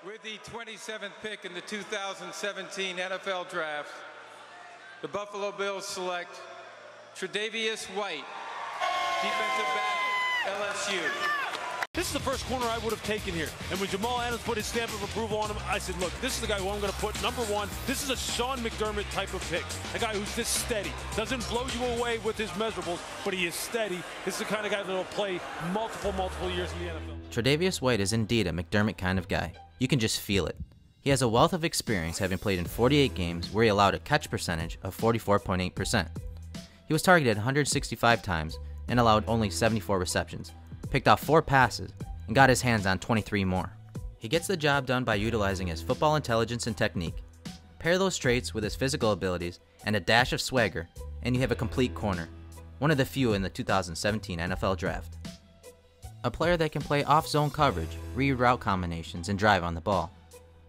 With the 27th pick in the 2017 NFL Draft, the Buffalo Bills select Tre'Davious White, defensive back, LSU. This is the first corner I would have taken here. And when Jamal Adams put his stamp of approval on him, I said, look, this is the guy who I'm going to put number one. This is a Sean McDermott type of pick. A guy who's this steady. Doesn't blow you away with his measurables, but he is steady. This is the kind of guy that will play multiple years in the NFL. Tre'Davious White is indeed a McDermott kind of guy. You can just feel it. He has a wealth of experience, having played in 48 games where he allowed a catch percentage of 44.8%. He was targeted 165 times and allowed only 74 receptions, picked off 4 passes, and got his hands on 23 more. He gets the job done by utilizing his football intelligence and technique. Pair those traits with his physical abilities and a dash of swagger, and you have a complete corner, one of the few in the 2017 NFL Draft. A player that can play off-zone coverage, read route combinations, and drive on the ball.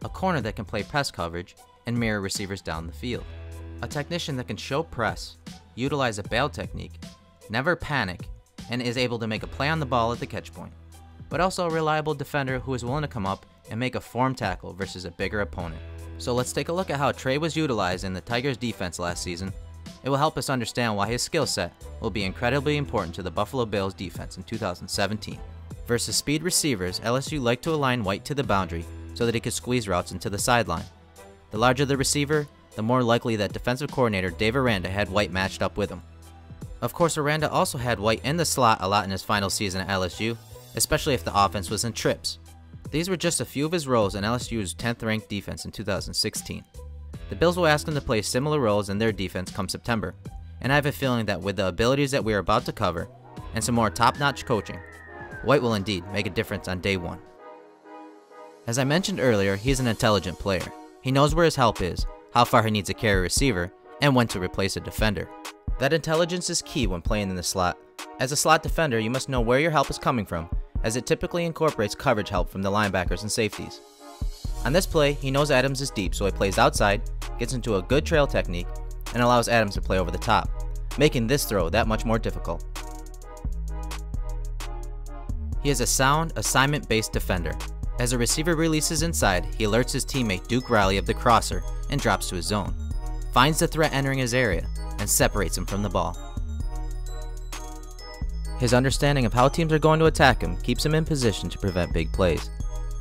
A corner that can play press coverage and mirror receivers down the field. A technician that can show press, utilize a bail technique, never panic, and is able to make a play on the ball at the catch point. But also a reliable defender who is willing to come up and make a form tackle versus a bigger opponent. So let's take a look at how Trey was utilized in the Tigers defense last season. It will help us understand why his skill set will be incredibly important to the Buffalo Bills defense in 2017. Versus speed receivers, LSU liked to align White to the boundary so that he could squeeze routes into the sideline. The larger the receiver, the more likely that defensive coordinator Dave Aranda had White matched up with him. Of course, Aranda also had White in the slot a lot in his final season at LSU, especially if the offense was in trips. These were just a few of his roles in LSU's 10th ranked defense in 2016. The Bills will ask him to play similar roles in their defense come September, and I have a feeling that with the abilities that we are about to cover, and some more top-notch coaching, White will indeed make a difference on day one. As I mentioned earlier, he is an intelligent player. He knows where his help is, how far he needs to carry a receiver, and when to replace a defender. That intelligence is key when playing in the slot. As a slot defender, you must know where your help is coming from, as it typically incorporates coverage help from the linebackers and safeties. On this play, he knows Adams is deep, so he plays outside, gets into a good trail technique, and allows Adams to play over the top, making this throw that much more difficult. He is a sound, assignment-based defender. As a receiver releases inside, he alerts his teammate Duke Riley of the crosser and drops to his zone, finds the threat entering his area, and separates him from the ball. His understanding of how teams are going to attack him keeps him in position to prevent big plays.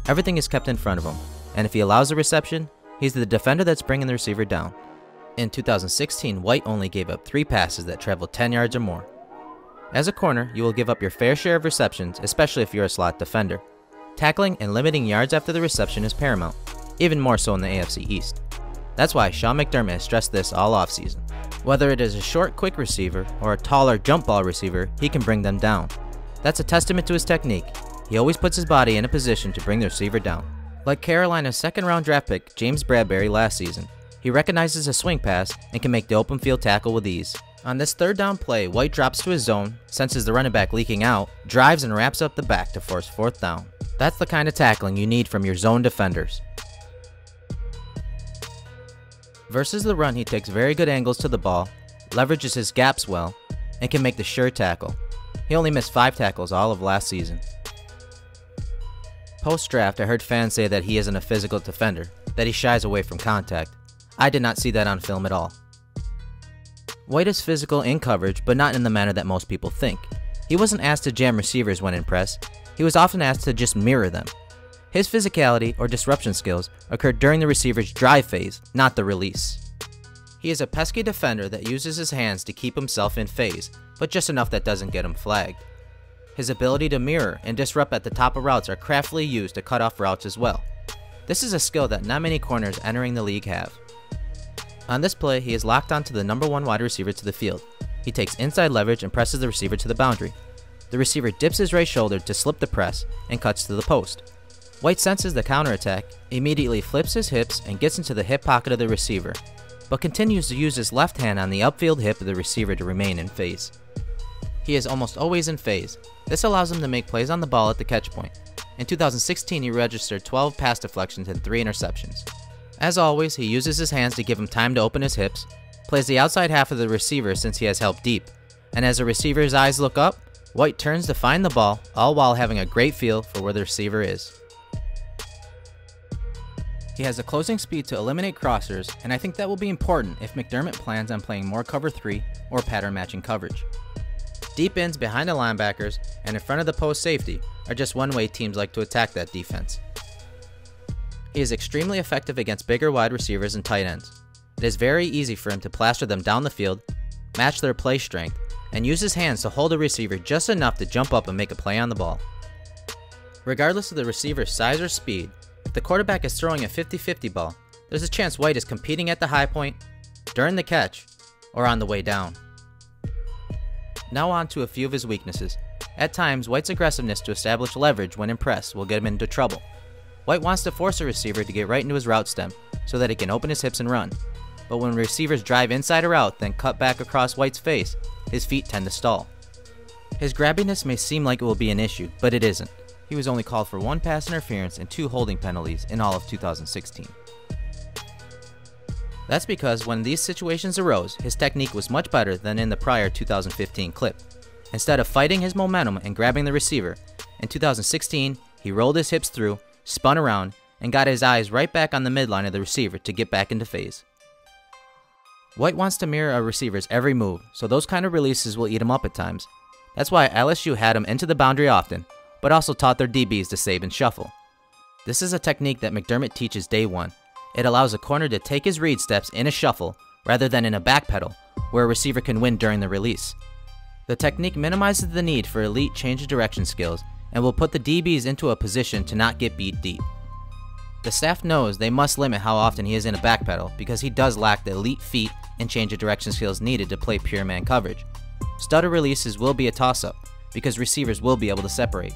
Everything is kept in front of him, and if he allows a reception, he's the defender that's bringing the receiver down. In 2016, White only gave up 3 passes that traveled 10 yards or more. As a corner, you will give up your fair share of receptions, especially if you're a slot defender. Tackling and limiting yards after the reception is paramount, even more so in the AFC East. That's why Sean McDermott has stressed this all offseason. Whether it is a short, quick receiver or a taller jump ball receiver, he can bring them down. That's a testament to his technique. He always puts his body in a position to bring the receiver down. Like Carolina's second-round draft pick, James Bradberry last season, he recognizes a swing pass and can make the open field tackle with ease. On this third down play, White drops to his zone, senses the running back leaking out, drives and wraps up the back to force 4th down. That's the kind of tackling you need from your zone defenders. Versus the run, he takes very good angles to the ball, leverages his gaps well, and can make the sure tackle. He only missed 5 tackles all of last season. Post-draft, I heard fans say that he isn't a physical defender, that he shies away from contact. I did not see that on film at all. White is physical in coverage, but not in the manner that most people think. He wasn't asked to jam receivers when in press, he was often asked to just mirror them. His physicality or disruption skills occurred during the receiver's drive phase, not the release. He is a pesky defender that uses his hands to keep himself in phase, but just enough that doesn't get him flagged. His ability to mirror and disrupt at the top of routes are craftily used to cut off routes as well. This is a skill that not many corners entering the league have. On this play, he is locked onto the number 1 wide receiver to the field. He takes inside leverage and presses the receiver to the boundary. The receiver dips his right shoulder to slip the press and cuts to the post. White senses the counterattack, immediately flips his hips and gets into the hip pocket of the receiver, but continues to use his left hand on the upfield hip of the receiver to remain in phase. He is almost always in phase. This allows him to make plays on the ball at the catch point. In 2016, he registered 12 pass deflections and 3 interceptions. As always, he uses his hands to give him time to open his hips, plays the outside half of the receiver since he has help deep, and as the receiver's eyes look up, White turns to find the ball, all while having a great feel for where the receiver is. He has the closing speed to eliminate crossers, and I think that will be important if McDermott plans on playing more cover 3 or pattern matching coverage. Deep ends behind the linebackers and in front of the post safety are just one way teams like to attack that defense. He is extremely effective against bigger wide receivers and tight ends. It is very easy for him to plaster them down the field, match their play strength, and use his hands to hold a receiver just enough to jump up and make a play on the ball. Regardless of the receiver's size or speed, if the quarterback is throwing a 50-50 ball, there's a chance White is competing at the high point, during the catch, or on the way down. Now on to a few of his weaknesses. At times, White's aggressiveness to establish leverage when in press will get him into trouble. White wants to force a receiver to get right into his route stem so that he can open his hips and run. But when receivers drive inside or out, then cut back across White's face, his feet tend to stall. His grabbiness may seem like it will be an issue, but it isn't. He was only called for 1 pass interference and 2 holding penalties in all of 2016. That's because when these situations arose, his technique was much better than in the prior 2015 clip. Instead of fighting his momentum and grabbing the receiver, in 2016 he rolled his hips through, spun around, and got his eyes right back on the midline of the receiver to get back into phase. White wants to mirror a receiver's every move, so those kind of releases will eat him up at times. That's why LSU had him into the boundary often, but also taught their DBs to save and shuffle. This is a technique that McDermott teaches day one. It allows a corner to take his read steps in a shuffle rather than in a backpedal, where a receiver can win during the release. The technique minimizes the need for elite change of direction skills and will put the DBs into a position to not get beat deep. The staff knows they must limit how often he is in a backpedal because he does lack the elite feet and change of direction skills needed to play pure man coverage. Stutter releases will be a toss-up because receivers will be able to separate.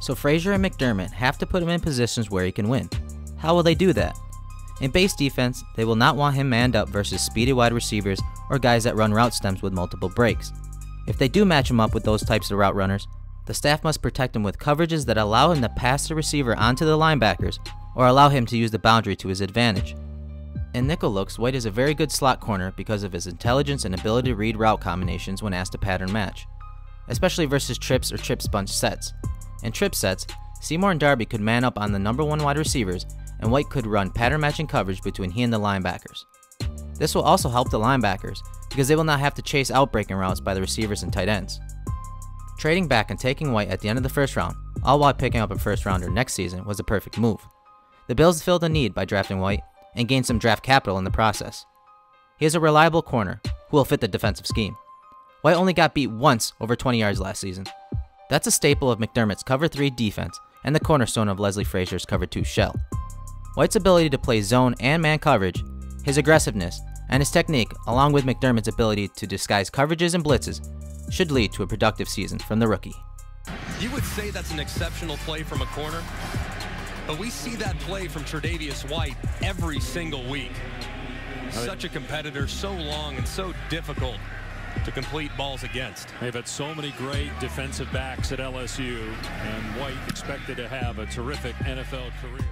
So Frazier and McDermott have to put him in positions where he can win. How will they do that? In base defense, they will not want him manned up versus speedy wide receivers or guys that run route stems with multiple breaks. If they do match him up with those types of route runners, the staff must protect him with coverages that allow him to pass the receiver onto the linebackers or allow him to use the boundary to his advantage. In nickel looks, White is a very good slot corner because of his intelligence and ability to read route combinations when asked to pattern match, especially versus trips or trip bunch sets. In trip sets, Seymour and Darby could man up on the number 1 wide receivers, and White could run pattern matching coverage between he and the linebackers. This will also help the linebackers because they will not have to chase outbreaking routes by the receivers and tight ends. Trading back and taking White at the end of the first round, all while picking up a first rounder next season, was a perfect move. The Bills filled a need by drafting White and gained some draft capital in the process. He is a reliable corner who will fit the defensive scheme. White only got beat once over 20 yards last season. That's a staple of McDermott's cover 3 defense and the cornerstone of Leslie Frazier's cover 2 shell. White's ability to play zone and man coverage, his aggressiveness, and his technique, along with McDermott's ability to disguise coverages and blitzes, should lead to a productive season from the rookie. You would say that's an exceptional play from a corner, but we see that play from Tre'Davious White every single week. Such a competitor, so long and so difficult to complete balls against. They've had so many great defensive backs at LSU, and White expected to have a terrific NFL career.